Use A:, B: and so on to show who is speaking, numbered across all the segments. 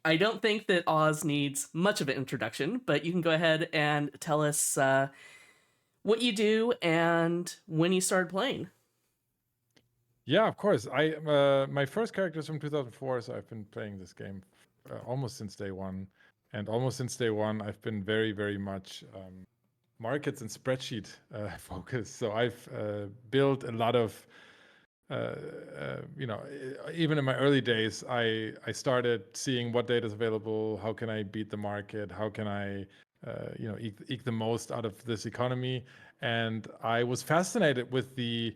A: I don't think that Oz needs much of an introduction, but you can go ahead and tell us what you do and when you started playing.
B: Yeah, of course. My first character is from 2004, so I've been playing this game almost since day one. And almost since day one, I've been very, very much markets and spreadsheet focused. So I've built a lot of, even in my early days, I started seeing what data is available. How can I beat the market? How can I, eke the most out of this economy? And I was fascinated with the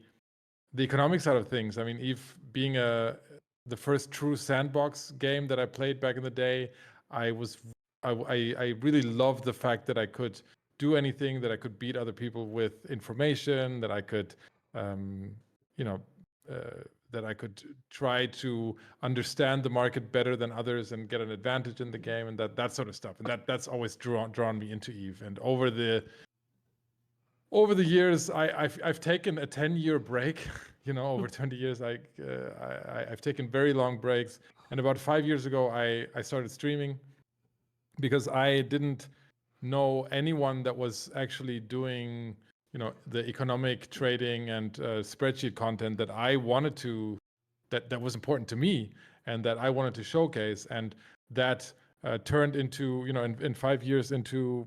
B: economic side of things. I mean, Eve being the first true sandbox game that I played back in the day, I really loved the fact that I could do anything, that I could beat other people with information, that I could, you know, that I could try to understand the market better than others and get an advantage in the game, and that sort of stuff. And that's always drawn me into Eve. And over the years, I've taken a 10-year break. Over 20 years, I've taken very long breaks. And about 5 years ago, I started streaming because I didn't know anyone that was actually doing, the economic trading and spreadsheet content that I wanted to, that was important to me and that I wanted to showcase. And that turned into, in 5 years into,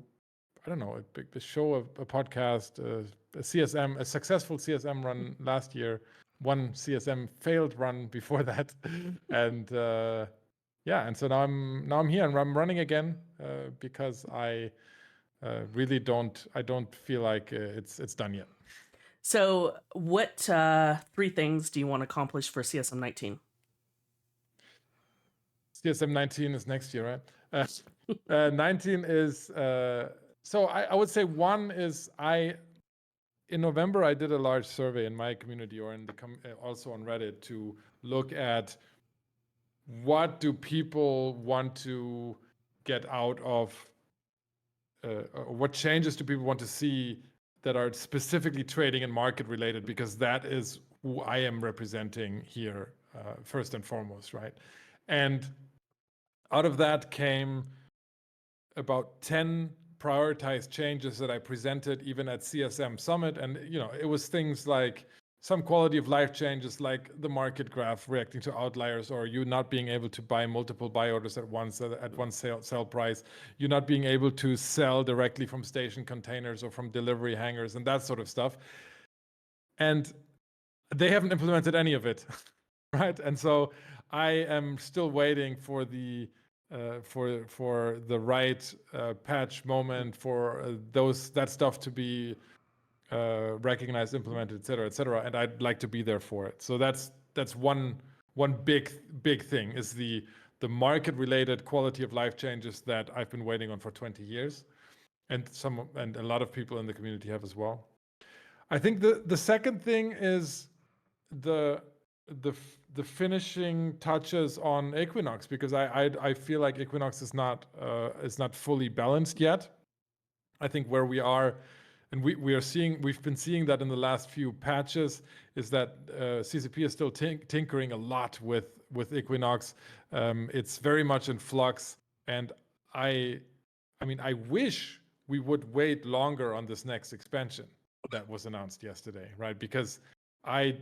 B: I don't know, a show, a podcast, a CSM, a successful CSM run last year, one CSM failed run before that, and and so now I'm here and I'm running again because I really don't feel like it's done yet.
A: So, what three things do you want to accomplish for CSM19?
B: CSM19 is next year, right? 19 is so I would say one is in November, I did a large survey in my community or in the also on Reddit to look at what do people want to get out of, what changes do people want to see that are specifically trading and market related, because that is who I am representing here first and foremost, right? And out of that came about 10 prioritized changes that I presented even at CSM Summit. And, it was things like some quality of life changes, like the market graph reacting to outliers, or you not being able to buy multiple buy orders at once at one sell price, you not being able to sell directly from station containers or from delivery hangars and that sort of stuff. And they haven't implemented any of it, right? And so I am still waiting for the right patch moment for that stuff to be recognized, implemented, et cetera, and I'd like to be there for it. So that's one big thing is the market related quality of life changes that I've been waiting on for 20 years, and a lot of people in the community have as well. I think the second thing is the finishing touches on Equinox, because I feel like Equinox is not fully balanced yet. I think where we are, and we've been seeing that in the last few patches, is that CCP is still tinkering a lot with Equinox. It's very much in flux, and I wish we would wait longer on this next expansion that was announced yesterday, right? Because I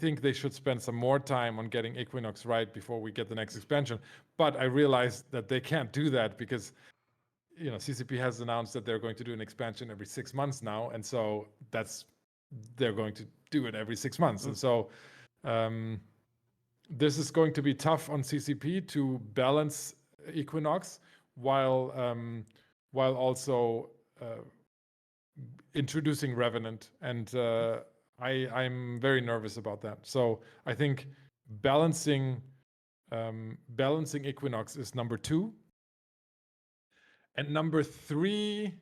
B: think they should spend some more time on getting Equinox right before we get the next expansion. But I realize that they can't do that because, CCP has announced that they're going to do an expansion every 6 months now, and so they're going to do it every 6 months. And so this is going to be tough on CCP to balance Equinox while also introducing Revenant, and I'm very nervous about that. So I think balancing Equinox is number 2, and number 3.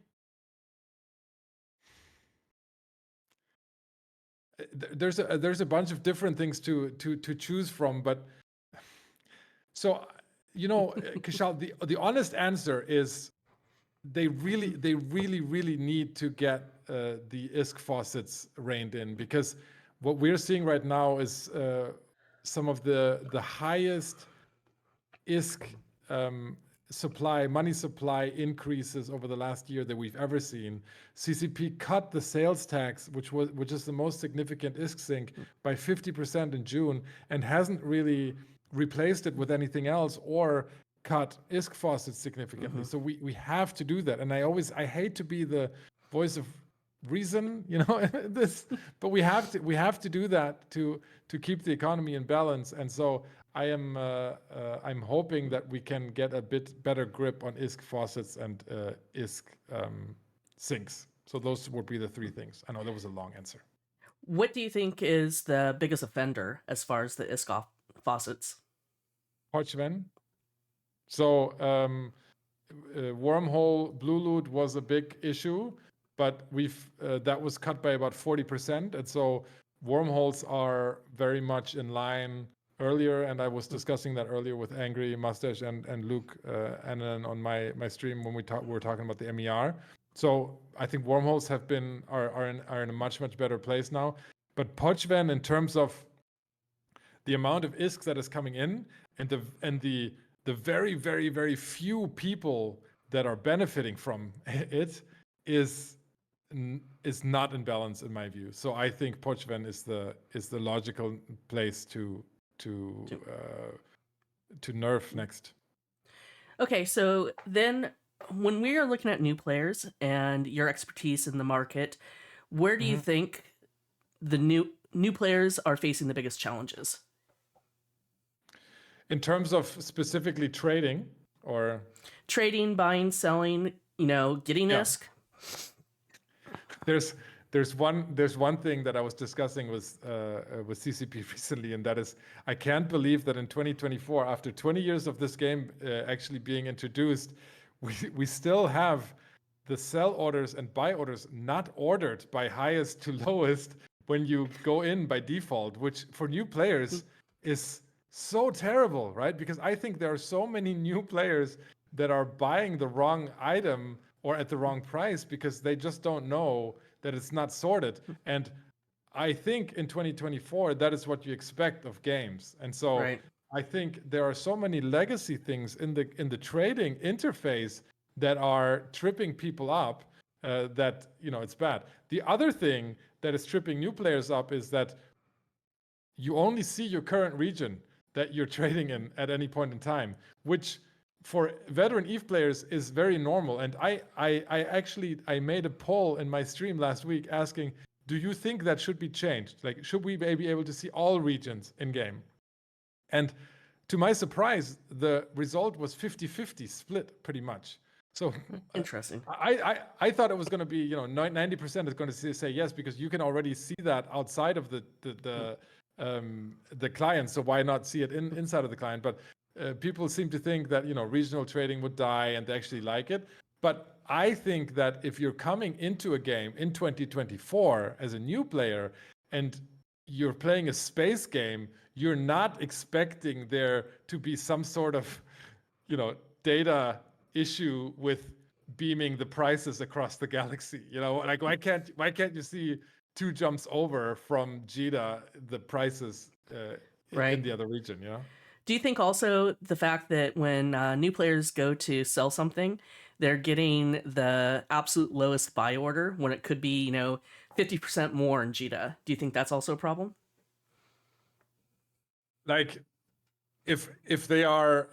B: There's a bunch of different things to choose from, but so Kishal, the honest answer is they really need to get the ISK faucets reined in, because what we're seeing right now is some of the highest ISK money supply increases over the last year that we've ever seen. CCP cut the sales tax, which is the most significant ISK sink, by 50% in June, and hasn't really replaced it with anything else or cut ISK faucets significantly. So we have to do that. And I hate to be the voice of reason, this, but we have to do that to keep the economy in balance. And so I'm hoping that we can get a bit better grip on ISK faucets and ISK sinks. So those would be the three things. I know that was a long answer.
A: What do you think is the biggest offender as far as the ISK faucets?
B: Porchven. So wormhole blue loot was a big issue, but that was cut by about 40%, and so wormholes are very much in line earlier. And I was discussing that earlier with Angry Mustache and Luke Annan on my stream when we were talking about the MER. So I think wormholes are in a much better place now. But Podgven, in terms of the amount of ISK that is coming in and the very few people that are benefiting from it is not in balance in my view. So I think Podgven is the logical place to nerf next.
A: Okay, so then when we are looking at new players and your expertise in the market, where do you think the new players are facing the biggest challenges?
B: In terms of specifically trading or
A: trading, buying, selling, getting ISK?
B: There's one thing that I was discussing with CCP recently, and that is, I can't believe that in 2024, after 20 years of this game actually being introduced, we still have the sell orders and buy orders not ordered by highest to lowest when you go in by default, which for new players is so terrible, right? Because I think there are so many new players that are buying the wrong item or at the wrong price because they just don't know that it's not sorted. And I think in 2024, that is what you expect of games. And so
A: right.
B: I think there are so many legacy things in the trading interface that are tripping people up that, it's bad. The other thing that is tripping new players up is that you only see your current region that you're trading in at any point in time, which for veteran EVE players is very normal. And I made a poll in my stream last week asking, do you think that should be changed? Like, should we be able to see all regions in game? And to my surprise, the result was 50-50 split pretty much. So
A: interesting.
B: I thought it was going to be, 90% is going to say yes, because you can already see that outside of the client. So why not see it inside of the client? But people seem to think that, regional trading would die, and they actually like it. But I think that if you're coming into a game in 2024 as a new player and you're playing a space game, you're not expecting there to be some sort of, data issue with beaming the prices across the galaxy. Like, why can't you see 2 jumps over from Jita the prices in the other region?
A: Do you think also the fact that when new players go to sell something, they're getting the absolute lowest buy order when it could be 50% more in Jita? Do you think that's also a problem?
B: Like, if they are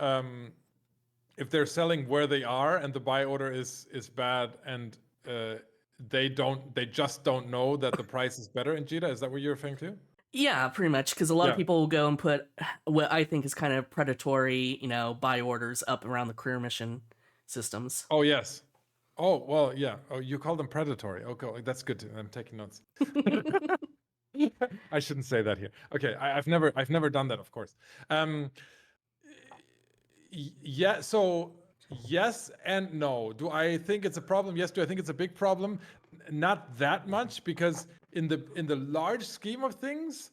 B: if they're selling where they are and the buy order is bad, and they just don't know that the price is better in Jita, is that what you're referring to?
A: Yeah, pretty much, because a lot of people will go and put what I think is kind of predatory, buy orders up around the career mission systems.
B: Oh, yes. Oh, well, yeah. Oh, you call them predatory. Okay, that's good. I'm taking notes. I shouldn't say that here. Okay, I've never done that, of course. Yeah, so yes and no. Do I think it's a problem? Yes. Do I think it's a big problem? Not that much, because in the large scheme of things,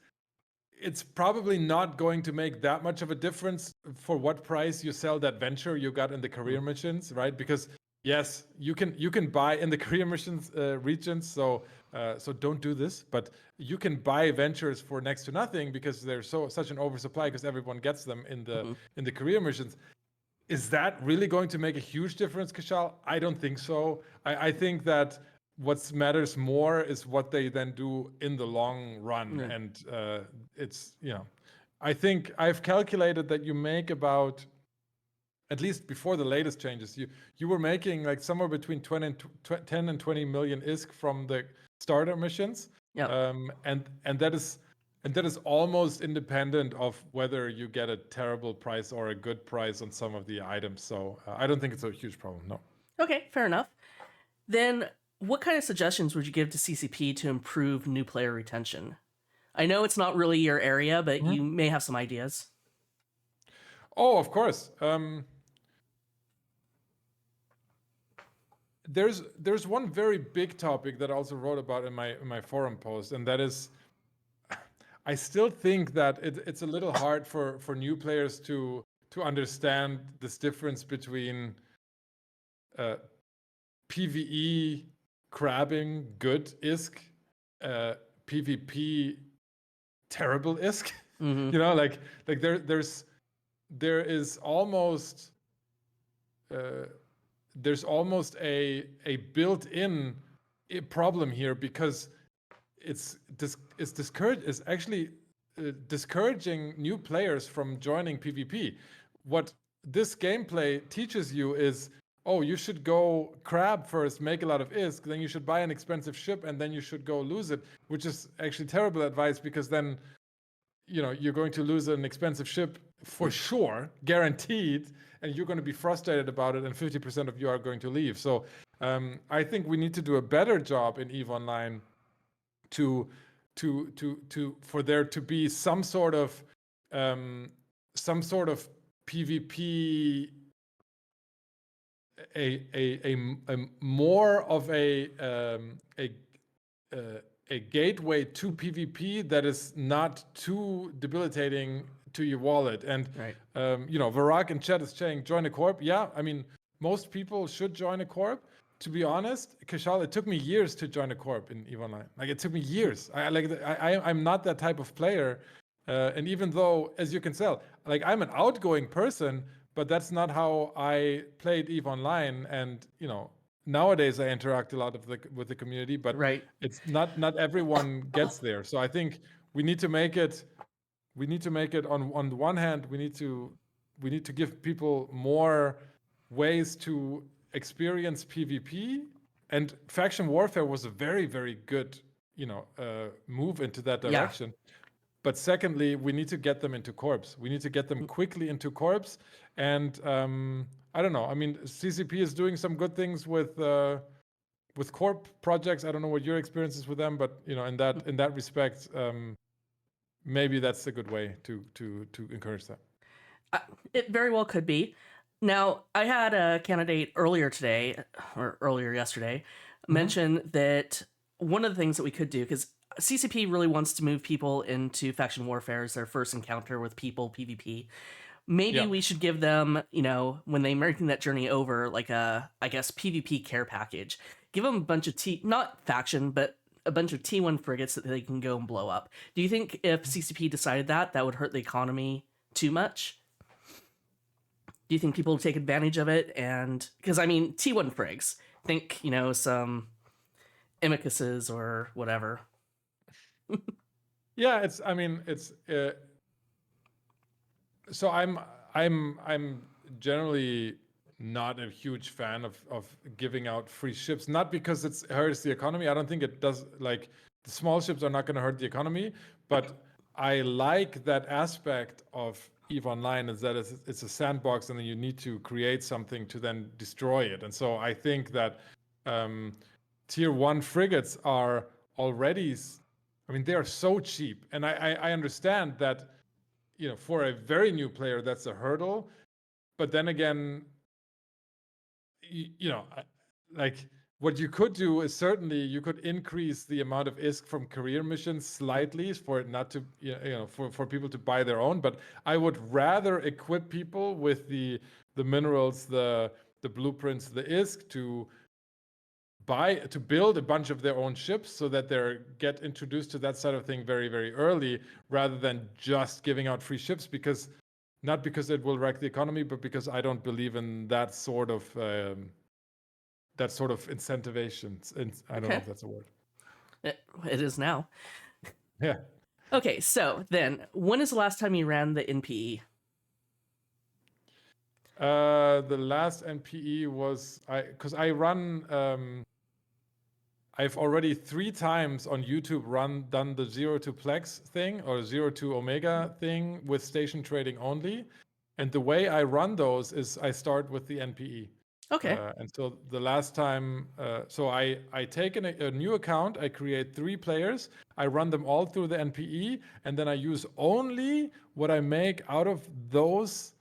B: it's probably not going to make that much of a difference for what price you sell that venture you got in the career missions, right? Because yes, you can buy in the career missions regions, so don't do this, but you can buy ventures for next to nothing because there's such an oversupply because everyone gets them in the career missions. is that really going to make a huge difference, Kishal? I don't think so. I think that what matters more is what they then do in the long run.
A: Yeah.
B: And it's, I think I've calculated that you make about, at least before the latest changes, you were making like somewhere between 10 and 20 million ISK from the starter missions.
A: Yep.
B: And that is almost independent of whether you get a terrible price or a good price on some of the items. So I don't think it's a huge problem. No.
A: Okay, fair enough. Then, what kind of suggestions would you give to CCP to improve new player retention? I know it's not really your area, but you may have some ideas.
B: Oh, of course. There's one very big topic that I also wrote about in my forum post, and that is, I still think that it's a little hard for new players to understand this difference between PvE crabbing good ISK, PvP terrible ISK. Like there is almost there's almost a built-in problem here, because it's actually discouraging new players from joining PvP. What this gameplay teaches you is, oh, you should go crab first, make a lot of ISK, then you should buy an expensive ship, and then you should go lose it, which is actually terrible advice, because then you're going to lose an expensive ship for sure, guaranteed, and you're going to be frustrated about it, and 50% of you are going to leave. So I think we need to do a better job in EVE Online for there to be some sort of PvP, a more of a gateway to PvP that is not too debilitating to your wallet. And
A: Right.
B: Varak in chat is saying join a corp. Yeah, I mean, most people should join a corp. To be honest, Kishal, it took me years to join a corp in EVE Online. Like, it took me years. I'm not that type of player. And even though, as you can tell, like, I'm an outgoing person, but that's not how I played EVE Online. And nowadays I interact a lot with the community, but
A: Right.
B: it's not everyone gets there. So I think we need to make it. On the one hand, we need to give people more ways to experience PvP, and faction warfare was a very, very good move into that direction. Yeah. But secondly, we need to get them into corps. We need to get them quickly into corps. And I don't know. I mean, CCP is doing some good things with corp projects. I don't know what your experience is with them, but in that respect, maybe that's a good way to encourage that.
A: It very well could be. Now, I had a candidate earlier yesterday mention that one of the things that we could do, because CCP really wants to move people into faction warfare as their first encounter with people, PvP. Maybe we should give them, when they're making that journey over, like a, I guess, PvP care package. Give them a bunch of not faction, but a bunch of T1 frigates that they can go and blow up. Do you think if CCP decided that would hurt the economy too much? Do you think people would take advantage of it? And because, I mean, T1 frigs, think, some Emicuses or whatever.
B: Yeah, so I'm generally not a huge fan of giving out free ships, not because it hurts the economy. I don't think it does. Like, the small ships are not going to hurt the economy, but I like that aspect of EVE Online, is that it's a sandbox, and then you need to create something to then destroy it. And so I think that tier 1 frigates are already, I mean, they are so cheap, and I understand that for a very new player that's a hurdle, but then again, like, what you could do is, certainly you could increase the amount of ISK from career missions slightly for it not to, for people to buy their own. But I would rather equip people with the minerals, the blueprints, the ISK to build a bunch of their own ships, so that they get introduced to that side of thing very, very early, rather than just giving out free ships. Because Not because it will wreck the economy, but because I don't believe in that sort of incentivation. I don't know
A: Okay.
B: if that's a word.
A: It is now.
B: Yeah.
A: Okay, so then, when is the last time you ran the NPE?
B: The last NPE was because I run. I've already 3 times on YouTube done the 0 to Plex thing or 0 to Omega thing with station trading only. And the way I run those is I start with the NPE.
A: Okay.
B: And so the last time, so I take a new account, I create 3 players, I run them all through the NPE, and then I use only what I make out of those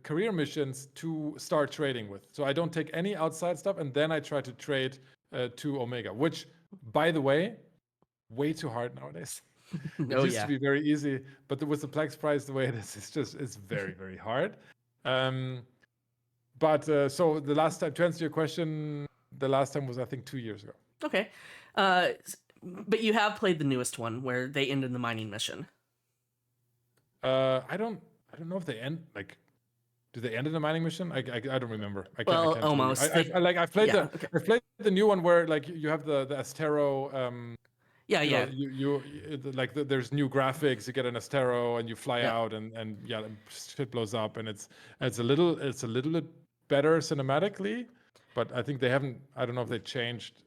B: career missions to start trading with. So I don't take any outside stuff, and then I try to trade to Omega, which, by the way, way too hard nowadays. It
A: Oh,
B: used to
A: yeah.
B: be very easy, but with the Plex price the way it is, it's very, very hard. But so the last time, to answer your question, the last time was, I think, 2 years ago.
A: Okay. But you have played the newest one where they ended the mining mission.
B: I don't know if they end, like, do they end in the mining mission? I don't remember. I
A: Well,
B: can't tell you.
A: almost.
B: I've played
A: Yeah. Okay.
B: I've played the new one where like you have the Astero.
A: Yeah.
B: You know,
A: Yeah.
B: like there's new graphics. You get an Astero and you fly
A: Yeah.
B: out and yeah, shit blows up and it's a little bit better cinematically, but I think they haven't. I don't know if they changed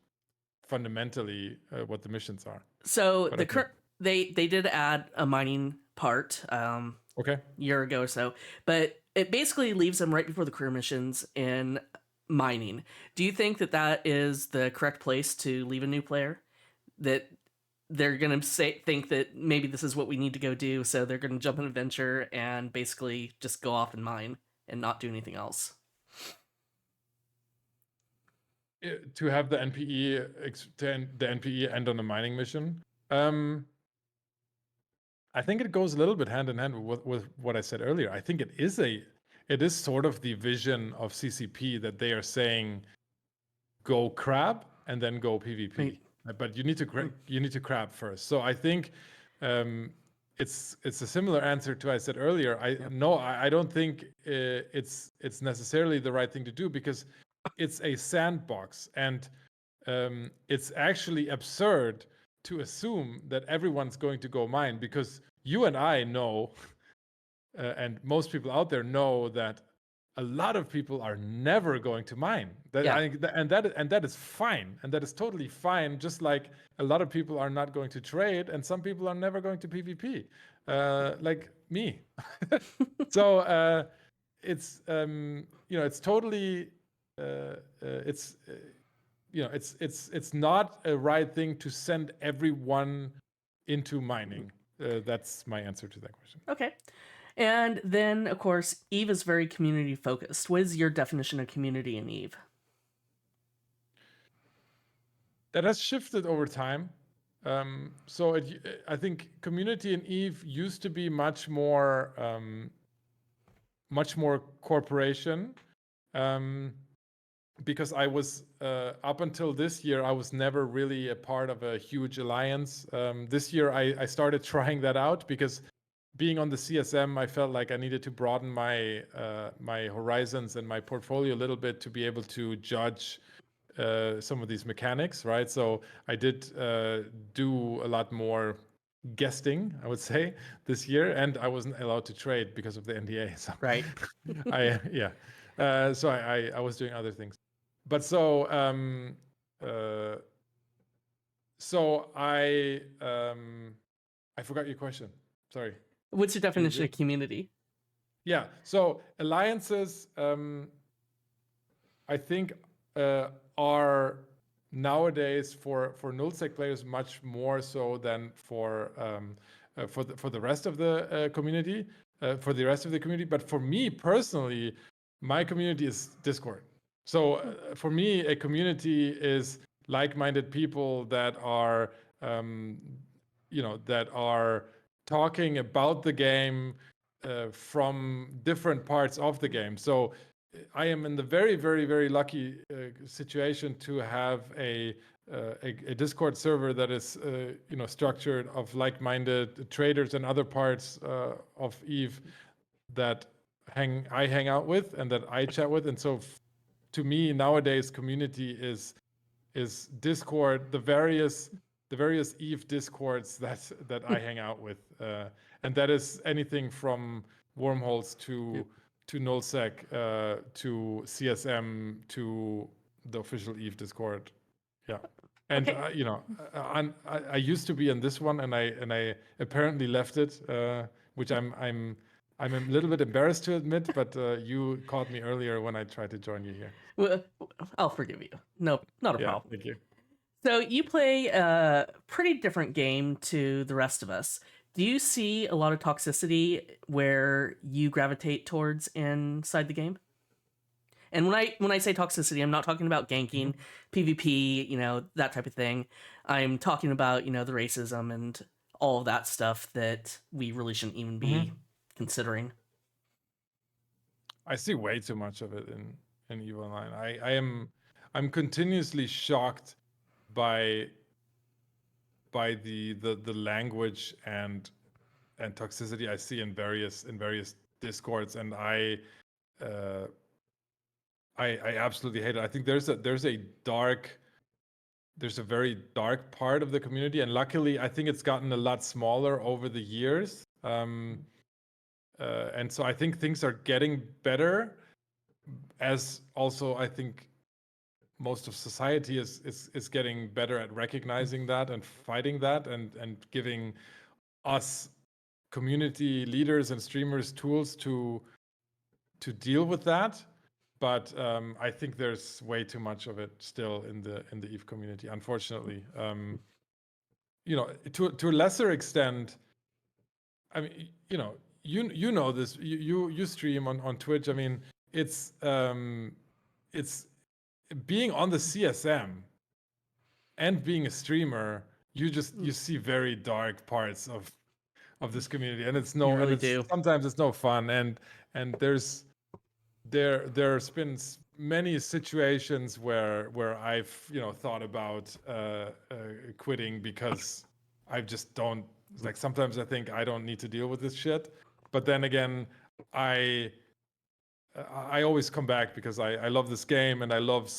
B: fundamentally what the missions are.
A: So
B: But I think
A: they did add a mining part
B: okay.
A: year ago or so, but it basically leaves them right before the career missions in mining. Do you think that that is the correct place to leave a new player? That they're gonna think that maybe this is what we need to go do, so they're gonna jump an adventure and basically just go off and mine and not do anything else.
B: To have the NPE end on a mining mission. I think it goes a little bit hand in hand with what I said earlier. I think it is sort of the vision of CCP that they are saying go crab and then go PvP.
A: Right.
B: But you need to crab first. So I think it's a similar answer to I said earlier. I don't think it's necessarily the right thing to do because it's a sandbox and it's actually absurd to assume that everyone's going to go mine because you and I know, and most people out there know that a lot of people are never going to mine.
A: Yeah.
B: And that is fine, and that is totally fine. Just like a lot of people are not going to trade, and some people are never going to PvP, like me. So it's it's totally it's it's not a right thing to send everyone into mining. That's my answer to that question.
A: Okay. And then, of course, Eve is very community focused. What is your definition of community in Eve?
B: That has shifted over time. So I think community in Eve used to be much more corporation. Because I was up until this year, I was never really a part of a huge alliance. This year, I started trying that out because being on the CSM, I felt like I needed to broaden my my horizons and my portfolio a little bit to be able to judge some of these mechanics, right? So I did do a lot more guesting, I would say, this year, and I wasn't allowed to trade because of the NDA. So
A: Right.
B: so I was doing other things, but uh, so I forgot your question. Sorry.
A: What's your definition of community?
B: Yeah. So alliances, I think, are nowadays for nullsec players much more so than for the rest of the community. For the rest of the community, but for me personally, my community is Discord. So for me, a community is like-minded people that are that are talking about the game from different parts of the game. So I am in the very, very, very lucky situation to have a a Discord server that is structured of like-minded traders and other parts of Eve that I hang out with and that I chat with. And so to me nowadays, community is Discord, the various Eve Discords that I hang out with, and that is anything from wormholes to nullsec to CSM to the official Eve Discord. Yeah. And
A: Okay.
B: I used to be in this one, and I apparently left it, which I'm a little bit embarrassed to admit. But you caught me earlier when I tried to join you here.
A: Well, I'll forgive you. No, not a
B: Yeah,
A: problem.
B: thank you.
A: So you play a pretty different game to the rest of us. Do you see a lot of toxicity where you gravitate towards inside the game? And when I say toxicity, I'm not talking about ganking, PvP, that type of thing. I'm talking about, the racism and all of that stuff that we really shouldn't even be considering.
B: I see way too much of it in EVE Online. I'm continuously shocked by the language and toxicity I see in various discords, and I absolutely hate it. I think there's a very dark part of the community, and luckily I think it's gotten a lot smaller over the years. And so I think things are getting better, as also I think most of society is getting better at recognizing that and fighting that, and giving us community leaders and streamers tools to deal with that. But I think there's way too much of it still in the EVE community, unfortunately. To a lesser extent, I mean, you know this. You stream on Twitch. I mean, it's being on the CSM and being a streamer. You see very dark parts of this community, and
A: You really do.
B: sometimes it's no fun. And there's been many situations where I've thought about quitting, because I just don't, like, sometimes I think I don't need to deal with this shit, but then again I always come back because I love this game, and I love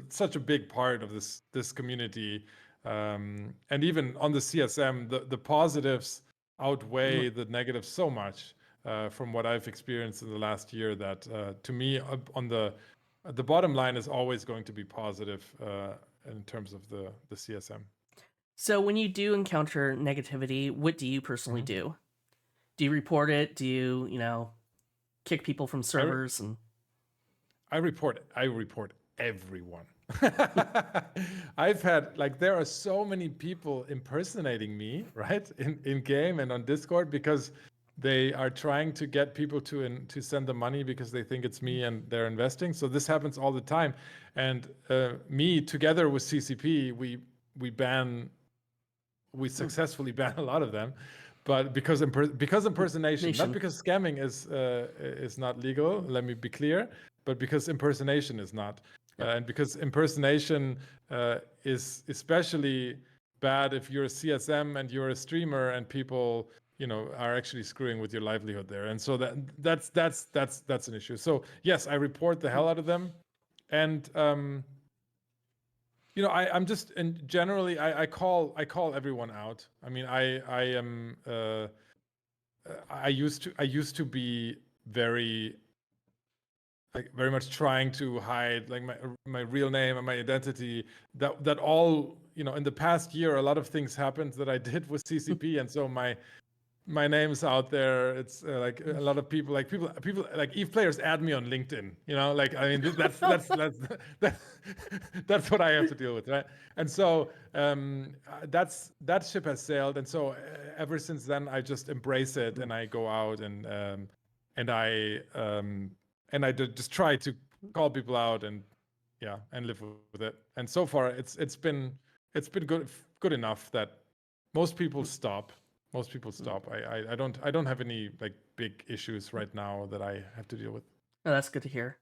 B: such a big part of this community, and even on the CSM the positives outweigh the negatives so much, from what I've experienced in the last year, that to me on the bottom line is always going to be positive in terms of the CSM.
A: So when you do encounter negativity, what do you personally do? Do you report it? Do you, kick people from servers?
B: I report everyone. I've had, like, there are so many people impersonating me, right, in game and on Discord, because they are trying to get people to send them money because they think it's me and they're investing. So this happens all the time, and me together with CCP, we successfully ban a lot of them, but because impersonation, not because scamming is not legal. Let me be clear, but because impersonation is not, and because impersonation is especially bad if you're a CSM and you're a streamer, and people are actually screwing with your livelihood there, and so that's an issue. So yes, I report the hell out of them, and I'm just, and generally I call everyone out. I mean, I am I used to be very much trying to hide, like, my real name and my identity. That all, in the past year, a lot of things happened that I did with CCP, and so my name's out there. It's like a lot of people like EVE players add me on LinkedIn, like, I mean, that's what I have to deal with, right? And so that ship has sailed, and so ever since then I just embrace it, and I go out and I just try to call people out, and live with it. And so far it's been good enough that most people stop. I don't have any, like, big issues right now that I have to deal with.
A: Oh, that's good to hear.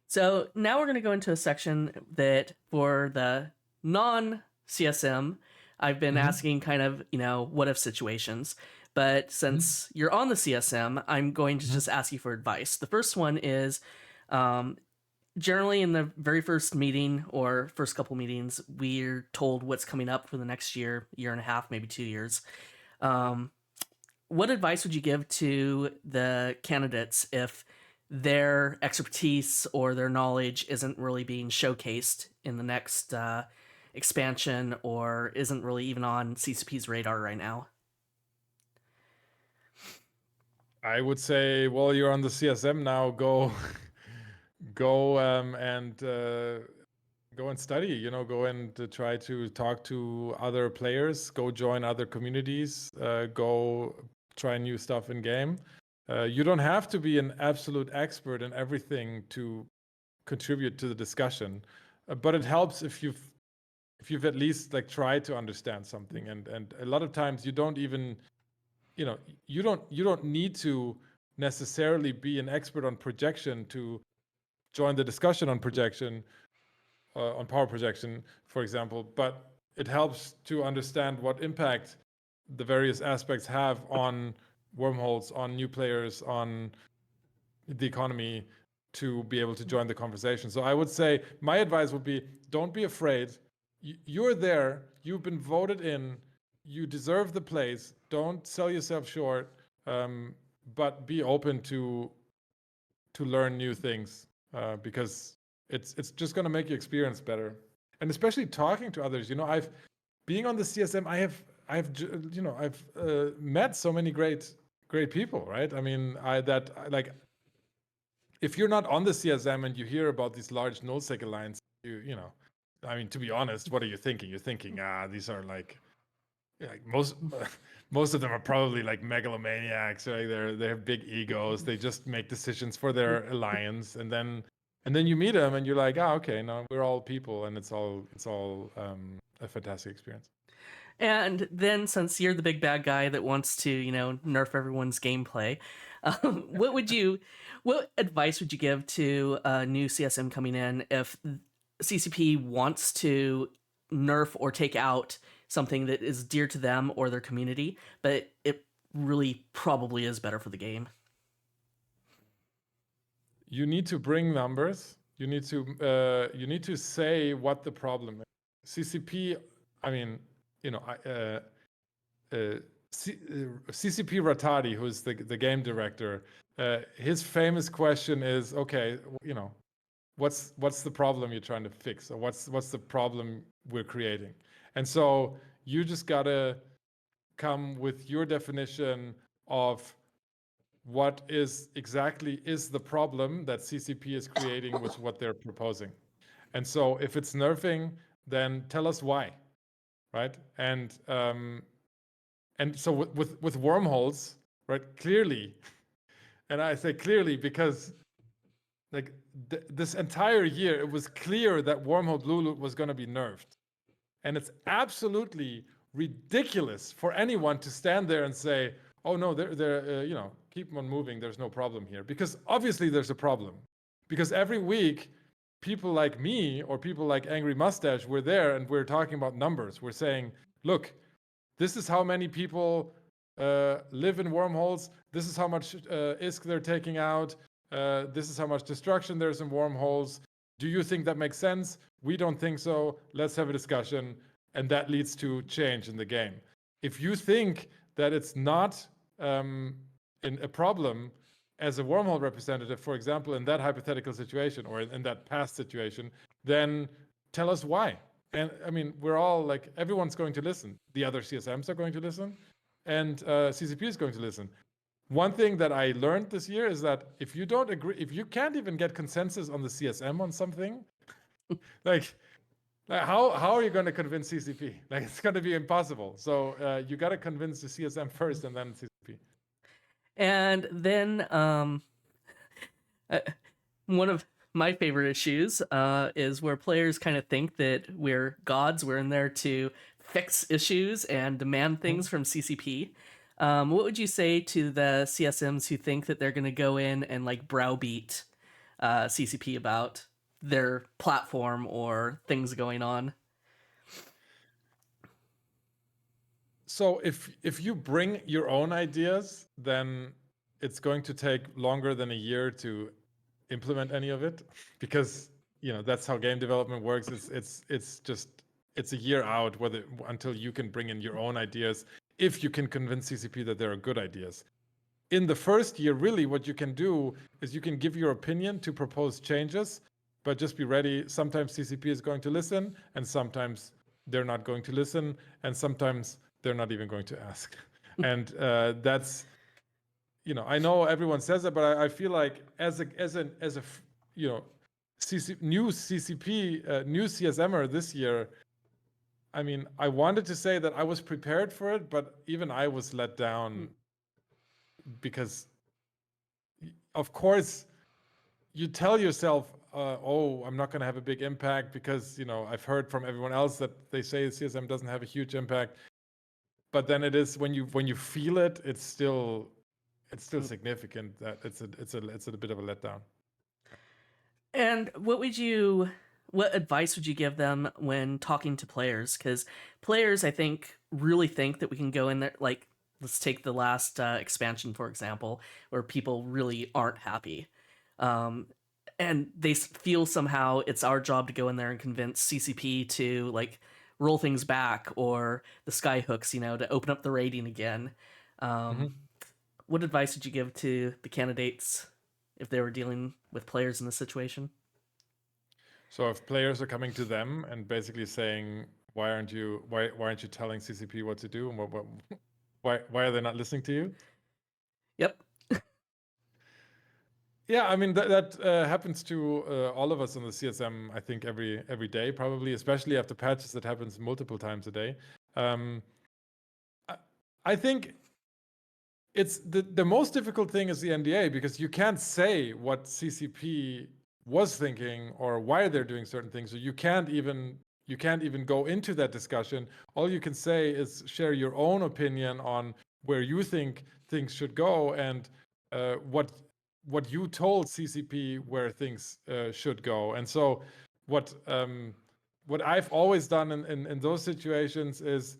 A: So now we're going to go into a section that, for the non CSM, I've been
B: Hmm.
A: asking kind of, what if situations. But
B: Hmm.
A: since you're on the CSM, I'm going to
B: Hmm.
A: just ask you for advice. The first one is, um, generally in the very first meeting or first couple meetings, we're told what's coming up for the next year, year and a half, maybe 2 years. Um, what advice would you give to the candidates if their expertise or their knowledge isn't really being showcased in the next expansion or isn't really even on CCP's radar right now?
B: I would say, well, you're on the CSM now. Go, go, and go and study. Go and try to talk to other players. Go join other communities. Go try new stuff in game. You don't have to be an absolute expert in everything to contribute to the discussion, but it helps if you've at least like tried to understand something. And a lot of times you don't even you know you don't need to necessarily be an expert on projection to join the discussion on projection, on power projection, for example, but it helps to understand what impact the various aspects have on wormholes, on new players, on the economy, to be able to join the conversation. So I would say my advice would be, don't be afraid. You're there, you've been voted in, you deserve the place. Don't sell yourself short, but be open to learn new things, because it's just going to make your experience better. And especially talking to others. I've being on the CSM, I've met so many great people, right? I mean, like, if you're not on the CSM and you hear about these large nullsec alliances, I mean, to be honest, what are you thinking? You're thinking, these are like most of them are probably like megalomaniacs, right? They have big egos. They just make decisions for their alliance, and then you meet them and you're like, okay, no, we're all people, and it's all a fantastic experience.
A: And then, since you're the big bad guy that wants to, nerf everyone's gameplay, what advice would you give to a new CSM coming in if CCP wants to nerf or take out something that is dear to them or their community, but it really probably is better for the game?
B: You need to bring numbers. You need to say what the problem is. CCP, I mean, uh, CCP Rattati, who's the game director, his famous question is, okay, what's the problem you're trying to fix, or what's the problem we're creating? And so you just gotta come with your definition of what is the problem that CCP is creating with what they're proposing. And so if it's nerfing, then tell us why, right? And so with wormholes, right? Clearly, and I say clearly because like this entire year, it was clear that wormhole blue loot was going to be nerfed, and it's absolutely ridiculous for anyone to stand there and say, "Oh no, they're keep on moving. There's no problem here," because obviously there's a problem. Because every week, people like me or people like Angry Mustache were there, and we're talking about numbers. We're saying, "Look, this is how many people live in wormholes. This is how much ISK they're taking out. This is how much destruction there's in wormholes. Do you think that makes sense? We don't think so. Let's have a discussion." And that leads to change in the game. If you think that it's not in a problem as a wormhole representative, for example, in that hypothetical situation or in that past situation, then tell us why. And I mean, we're all like, everyone's going to listen. The other CSMs are going to listen, and CCP is going to listen. One thing that I learned this year is that if you don't agree, if you can't even get consensus on the CSM on something, like, how are you going to convince CCP? Like, it's going to be impossible. So you got to convince the CSM first and then CCP.
A: And then, uh, one of my favorite issues is where players kind of think that we're gods. We're in there to fix issues and demand things from CCP. What would you say to the CSMs who think that they're going to go in and like browbeat CCP about their platform or things going on?
B: So if you bring your own ideas, then it's going to take longer than a year to implement any of it, because that's how game development works. It's a year out until you can bring in your own ideas, if you can convince CCP that there are good ideas. In the first year, really, what you can do is you can give your opinion to propose changes, but just be ready. Sometimes CCP is going to listen, and sometimes they're not going to listen, and sometimes they're not even going to ask. And that's, I know everyone says it, but I feel like as a new CCP, new CSMer this year, I mean, I wanted to say that I was prepared for it, but even I was let down, because of course you tell yourself, oh, I'm not going to have a big impact, because I've heard from everyone else that they say CSM doesn't have a huge impact. But then it is, when you feel it, it's still significant. That it's a bit of a letdown.
A: And what advice would you give them when talking to players? Because players, I think, really think that we can go in there, like, let's take the last expansion, for example, where people really aren't happy. And they feel somehow it's our job to go in there and convince CCP to, like, roll things back, or the skyhooks, to open up the rating again. What advice would you give to the candidates if they were dealing with players in this situation?
B: So if players are coming to them and basically saying, why aren't you telling CCP what to do, and why are they not listening to you?
A: Yep.
B: Yeah, I mean that happens to all of us on the CSM. I think every day, probably, especially after patches. That happens multiple times a day. I think it's the most difficult thing is the NDA, because you can't say what CCP was thinking or why they're doing certain things. So you can't even go into that discussion. All you can say is share your own opinion on where you think things should go, and what you told CCP where things should go. And so what I've always done in those situations is,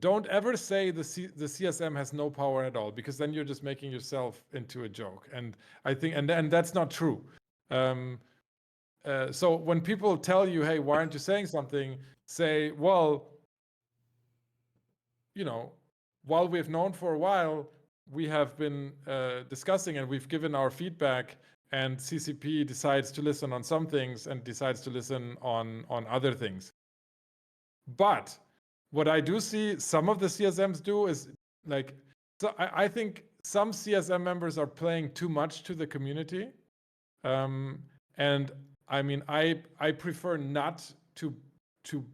B: don't ever say the CSM has no power at all, because then you're just making yourself into a joke. And I think, and that's not true. So when people tell you, hey, why aren't you saying something? Say, well, while we've known for a while, we have been discussing and we've given our feedback, and CCP decides to listen on some things and decides to listen on other things. But what I do see some of the CSMs do is, like, so I think some CSM members are playing too much to the community. And I mean, I prefer not to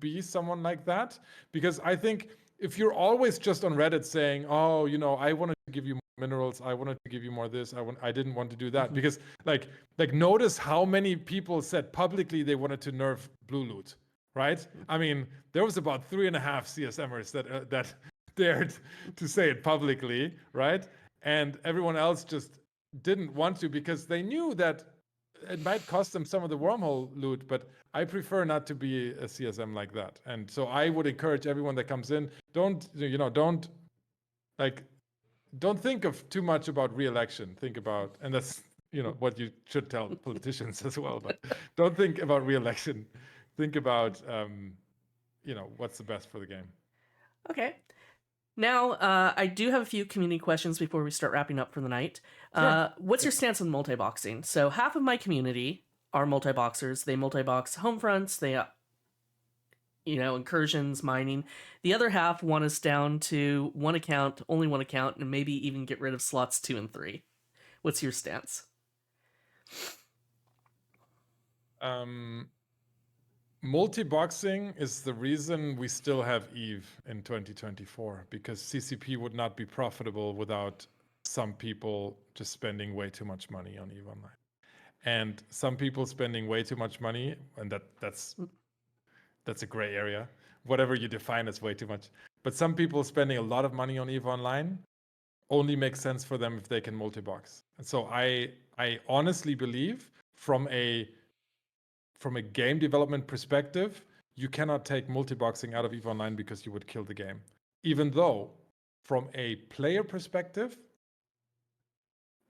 B: be someone like that, because I think if you're always just on Reddit saying, oh, I wanted to give you more minerals, I wanted to give you more this, I didn't want to do that, because like notice how many people said publicly they wanted to nerf blue loot, right? I mean, there was about 3.5 CSMers that dared to say it publicly, right? And everyone else just didn't want to, because they knew that it might cost them some of the wormhole loot. But I prefer not to be a CSM like that. And so I would encourage everyone that comes in, don't think of too much about re-election. Think about, and that's what you should tell politicians as well, but don't think about re-election. Think about what's the best for the game.
A: Okay. Now, I do have a few community questions before we start wrapping up for the night.
B: Sure.
A: What's your stance on multi-boxing? So half of my community are multi-boxers. They multi-box home fronts. They, incursions, mining. The other half want us down to one account, only one account, and maybe even get rid of slots 2 and 3. What's your stance?
B: Multi-boxing is the reason we still have EVE in 2024, because CCP would not be profitable without some people just spending way too much money on EVE Online. And some people spending way too much money, and that's a gray area, whatever you define as way too much. But some people spending a lot of money on EVE Online only makes sense for them if they can multi-box. And so I honestly believe, from a game development perspective, you cannot take multi-boxing out of EVE Online, because you would kill the game. even though from a player perspective,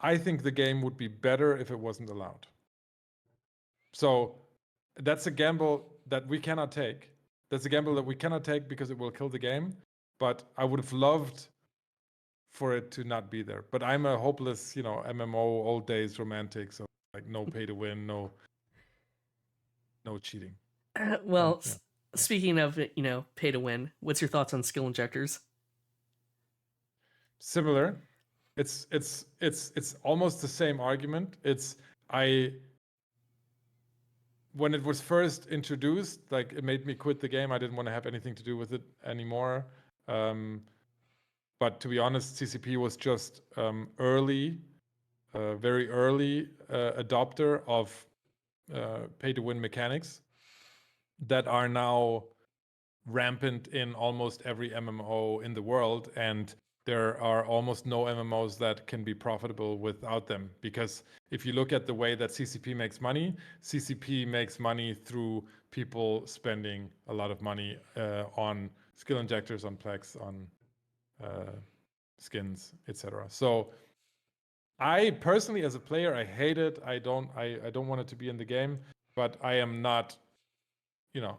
B: I think the game would be better if it wasn't allowed. So that's a gamble that we cannot take. That's a gamble that we cannot take because it will kill the game. But I would have loved for it to not be there. But I'm a hopeless, MMO old days romantic. So like no pay to win, no cheating.
A: Well,
B: Yeah.
A: speaking of, pay to win, what's your thoughts on skill injectors?
B: Similar. It's almost the same argument. When it was first introduced, like it made me quit the game. I didn't want to have anything to do with it anymore. But to be honest, CCP was just very early adopter of pay-to-win mechanics that are now rampant in almost every MMO in the world, and there are almost no MMOs that can be profitable without them. Because if you look at the way that CCP makes money through people spending a lot of money on skill injectors, on plex, on skins, etc. So I personally, as a player, I hate it. I don't want it to be in the game, but I am not,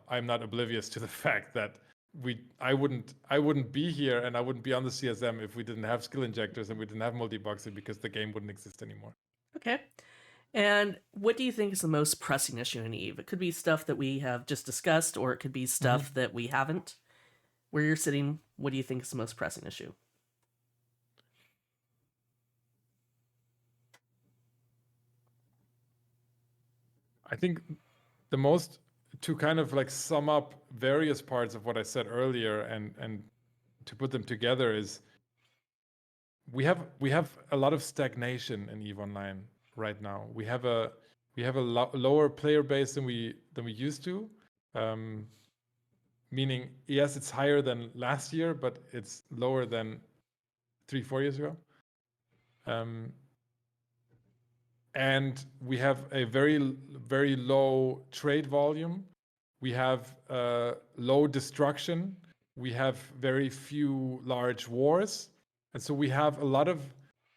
B: I'm not oblivious to the fact that I wouldn't be here and I wouldn't be on the CSM if we didn't have skill injectors and we didn't have multi-boxing, because the game wouldn't exist anymore.
A: Okay. And what do you think is the most pressing issue in Eve? It could be stuff that we have just discussed, or it could be stuff that we haven't. Where you're sitting, what do you think is the most pressing issue?
B: I think the most, to kind of like sum up various parts of what I said earlier and to put them together, is we have a lot of stagnation in EVE Online right now. We have a lower player base than we used to. Meaning, yes, it's higher than last year, but it's lower than 3-4 years ago. And we have a very, very low trade volume. We have low destruction. We have very few large wars. And so we have a lot of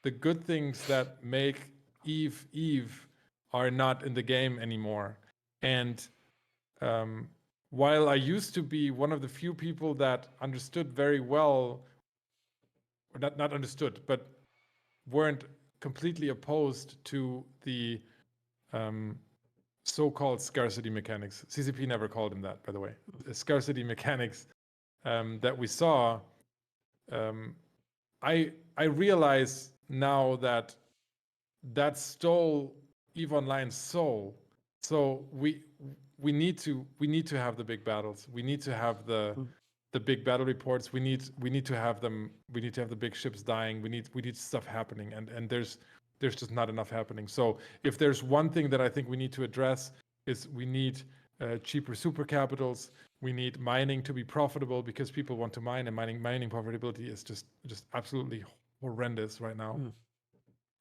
B: the good things that make Eve are not in the game anymore. And while I used to be one of the few people that understood very well, or not understood, but weren't completely opposed to the so-called scarcity mechanics. CCP never called them that, by the way. The scarcity mechanics that we saw, I realize now that stole EVE Online's soul. So we need to have the big battles. We need to have the big battle reports. We need to have them. We need to have the big ships dying. We need stuff happening, and there's just not enough happening. So if there's one thing that I think we need to address, is we need cheaper super capitals. We need mining to be profitable, because people want to mine, and mining profitability is just absolutely horrendous right now.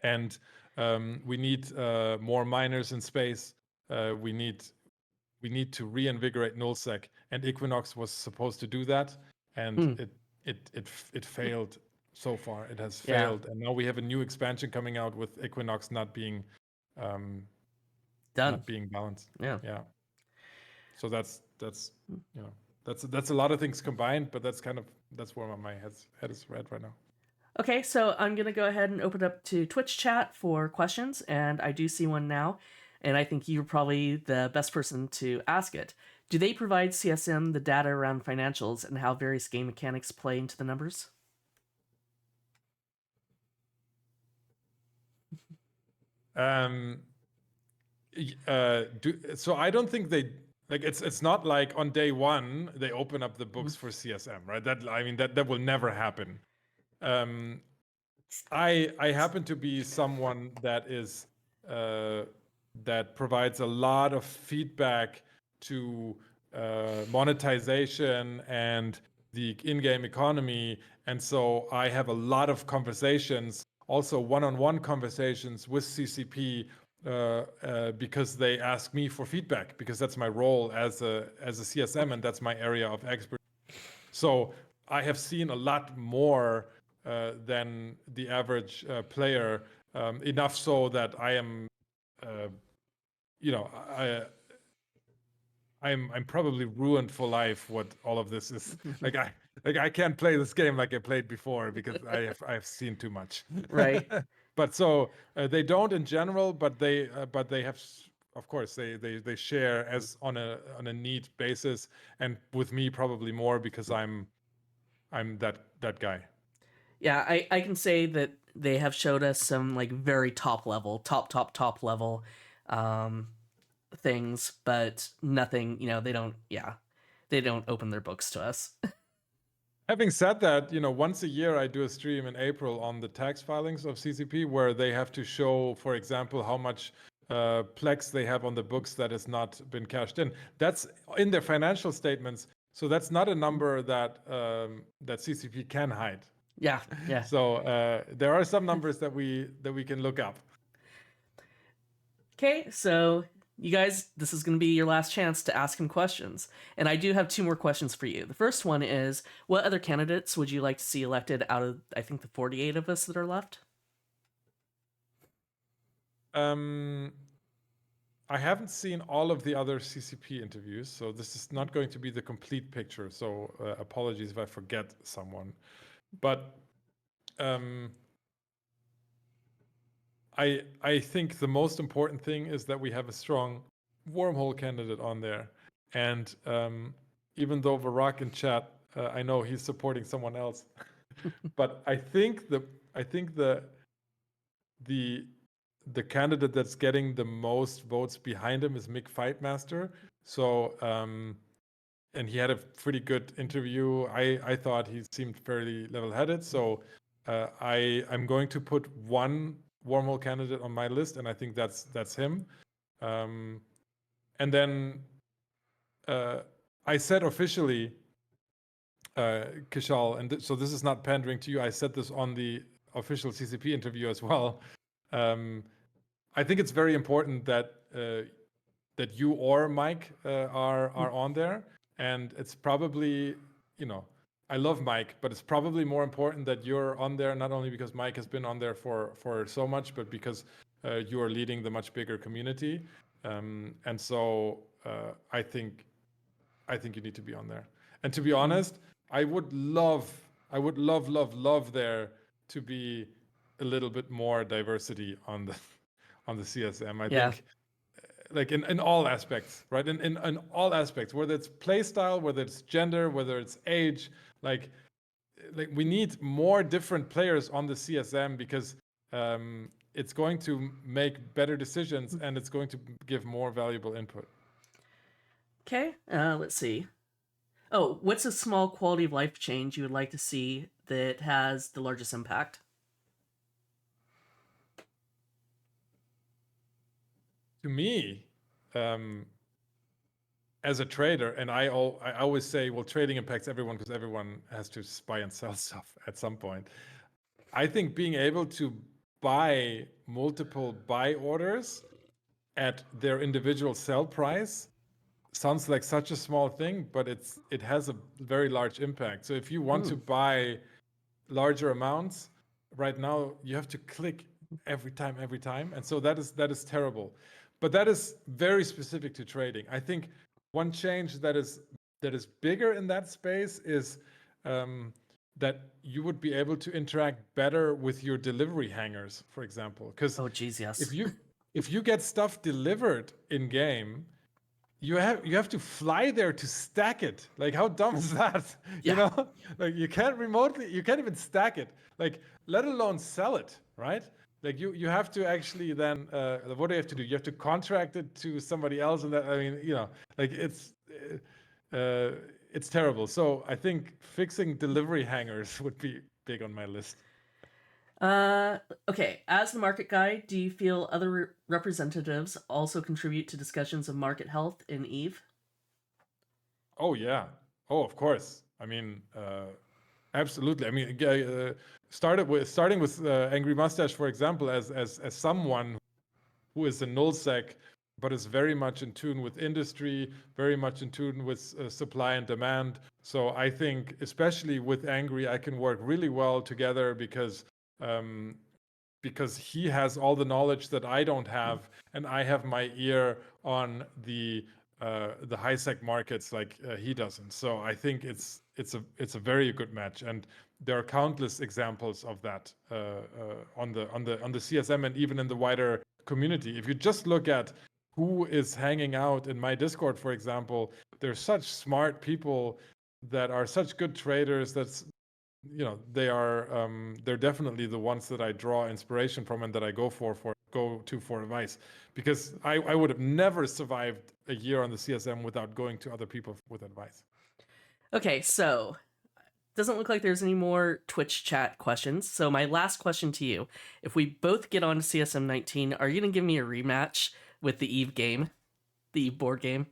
B: And we need more miners in space. We need to reinvigorate nullsec, and Equinox was supposed to do that, and it failed so far. It has failed, and now we have a new expansion coming out with Equinox not being
A: done,
B: not being balanced. Yeah. So that's that's a lot of things combined, but that's where my head is at right now.
A: Okay, so I'm going to go ahead and open up to Twitch chat for questions, and I do see one now, and I think you're probably the best person to ask it. Do they provide CSM the data around financials and how various game mechanics play into the numbers?
B: So I don't think they, like, it's not like on day one they open up the books for CSM, right? That will never happen. I happen to be someone that is that provides a lot of feedback to monetization and the in-game economy, and so I have a lot of conversations, also one-on-one conversations with CCP, because they ask me for feedback, because that's my role as a CSM, and that's my area of expertise. So I have seen a lot more than the average player, enough so that I am, you know, I'm probably ruined for life. What all of this is like, I can't play this game like I played before because I've seen too much.
A: Right.
B: But so they don't in general, but they have, of course, they share as on a need basis, and with me probably more because I'm that guy.
A: Yeah, I can say that they have showed us some like very top level, top level um things, but nothing, they don't, they don't open their books to us.
B: Having said that, once a year I do a stream in April on the tax filings of CCP where they have to show, for example, how much Plex they have on the books that has not been cashed in. That's in their financial statements. So that's not a number that that CCP can hide.
A: Yeah, yeah.
B: So there are some numbers that we can look up.
A: Okay, so you guys, this is going to be your last chance to ask him questions. And I do have two more questions for you. The first one is, what other candidates would you like to see elected out of, I think, the 48 of us that are left?
B: I haven't seen all of the other CCP interviews, so this is not going to be the complete picture. So apologies if I forget someone. But I think the most important thing is that we have a strong wormhole candidate on there. And even though Varak in chat, I know he's supporting someone else, but I think the candidate that's getting the most votes behind him is Mick Fightmaster. So and he had a pretty good interview. I thought he seemed fairly level-headed. So I'm going to put one wormhole candidate on my list, and I think that's him. And then I said officially, Kishal, and so this is not pandering to you. I said this on the official CCP interview as well. I think it's very important that that you or Mike are on there, and it's probably, I love Mike, but it's probably more important that you're on there, not only because Mike has been on there for so much, but because you are leading the much bigger community, and so I think you need to be on there. And to be honest, I would love there to be a little bit more diversity on the CSM. I think like in all aspects, right? In all aspects, whether it's play style, whether it's gender, whether it's age, like we need more different players on the CSM because it's going to make better decisions and it's going to give more valuable input.
A: Okay, let's see. Oh, what's a small quality of life change you would like to see that has the largest impact?
B: To me, as a trader, and I always say, well, trading impacts everyone because everyone has to buy and sell stuff at some point. I think being able to buy multiple buy orders at their individual sell price sounds like such a small thing, but it has a very large impact. So if you want to buy larger amounts, right now you have to click every time, and so that is terrible. But that is very specific to trading. I think one change that is bigger in that space is that you would be able to interact better with your delivery hangers, for example. Because
A: yes.
B: if you get stuff delivered in game, you have to fly there to stack it. Like, how dumb is that?
A: Yeah.
B: Like you can't even stack it. Like, let alone sell it, right? Like you have to actually then what do you have to do? You have to contract it to somebody else, and that, I mean, like it's terrible. So I think fixing delivery hangers would be big on my list.
A: Okay, as the market guy, do you feel other representatives also contribute to discussions of market health in EVE?
B: Oh yeah. Oh, of course. I mean, absolutely. I mean, starting with Angry Mustache, for example, as someone who is a nullsec but is very much in tune with industry, very much in tune with supply and demand. So I think, especially with Angry, I can work really well together because he has all the knowledge that I don't have, and I have my ear on the high sec markets like he doesn't. So I think it's a very good match, and there are countless examples of that on the CSM and even in the wider community. If you just look at who is hanging out in my Discord, for example, there's such smart people that are such good traders. They're definitely the ones that I draw inspiration from and that I go to for advice, because I would have never survived a year on the CSM without going to other people with advice.
A: Okay, so doesn't look like there's any more Twitch chat questions. So my last question to you: if we both get on to CSM19, are you gonna give me a rematch with the Eve game, the Eve board game?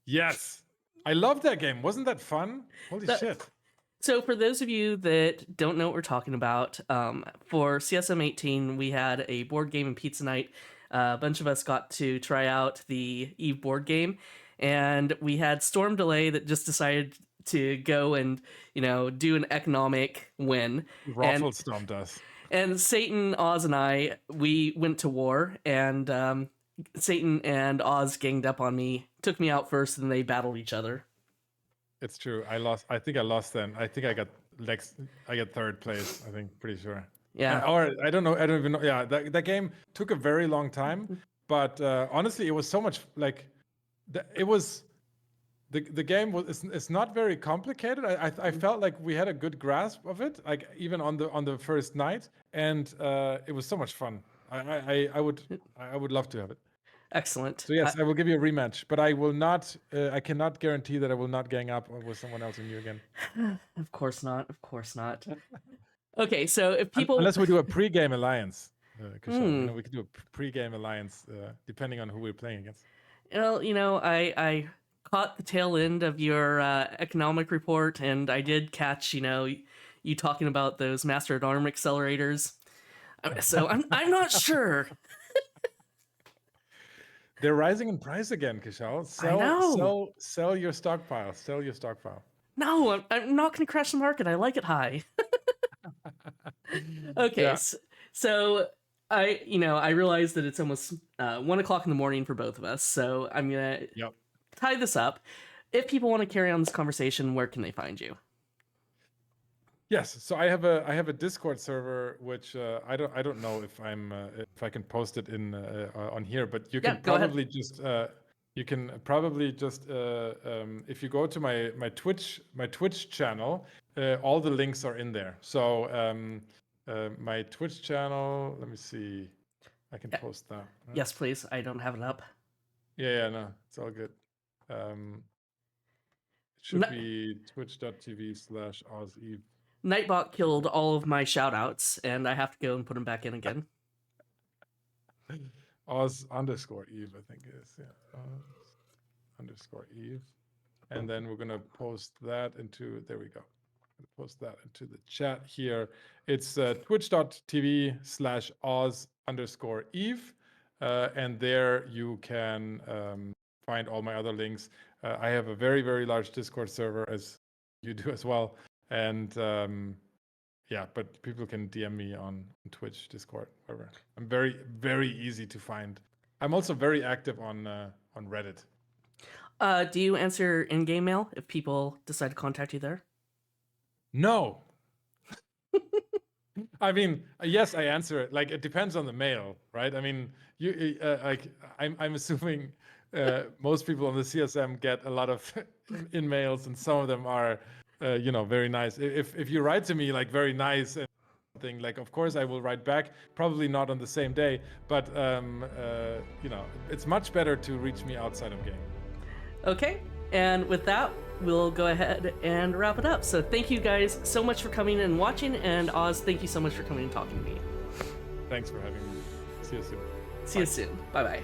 B: Yes, I love that game. Wasn't that fun? Holy shit!
A: So for those of you that don't know what we're talking about, for CSM18, we had a board game and pizza night. A bunch of us got to try out the Eve board game, and we had Storm Delay that just decided to go and do an economic win.
B: Raffle stomped us.
A: And Satan, Oz, and I, we went to war, and Satan and Oz ganged up on me, took me out first, and they battled each other.
B: It's true. I lost. I think I lost then. I think I got third place. I think, pretty sure.
A: Yeah.
B: Or I don't know. I don't even know. Yeah, that game took a very long time, but honestly, it was so much like it was. The game was it's not very complicated. I felt like we had a good grasp of it, like even on the first night, and it was so much fun. I would love to have it.
A: Excellent.
B: So yes, I will give you a rematch, but I will not. I cannot guarantee that I will not gang up with someone else in you again.
A: Of course not. Of course not. Okay, so if people
B: unless we do a pre-game alliance, we could do a pre-game alliance depending on who we're playing against.
A: Well, I caught the tail end of your economic report, and I did catch you talking about those Master at Arm accelerators. So I'm not sure.
B: They're rising in price again, Kishal. Sell your stockpile. Sell your stockpile.
A: No, I'm not going to crash the market. I like it high. Okay, yeah. So I realize that it's almost 1 o'clock in the morning for both of us. So I'm gonna tie this up. If people want to carry on this conversation, where can they find you?
B: Yes, so I have a Discord server, which I don't know if I can post it in on here, but you can probably just if you go to my Twitch channel, all the links are in there. So my Twitch channel, let me see, I can post that.
A: Right? Yes, please. I don't have it up.
B: Yeah, no, it's all good. It should be twitch.tv/OzEve.
A: Nightbot killed all of my shoutouts, and I have to go and put them back in again.
B: Oz_Eve, I think it is. Yeah. Oz_Eve. And then we're going to post that into, there we go. Post that into the chat here. It's twitch.tv/Oz_Eve. And there you can find all my other links. I have a very, very large Discord server, as you do as well. And but people can DM me on Twitch, Discord, whatever. I'm very, very easy to find. I'm also very active on Reddit.
A: Do you answer in-game mail if people decide to contact you there?
B: No. I mean, yes, I answer it. Like, it depends on the mail, right? I mean, you I'm assuming most people on the CSM get a lot of in-mails, and some of them are very nice. If you write to me like very nice and something, like, of course I will write back, probably not on the same day, but it's much better to reach me outside of game.
A: Okay, and with that, we'll go ahead and wrap it up. So thank you guys so much for coming and watching, and Oz, thank you so much for coming and talking to me.
B: Thanks for having me. See you soon.
A: See you soon. Bye-bye.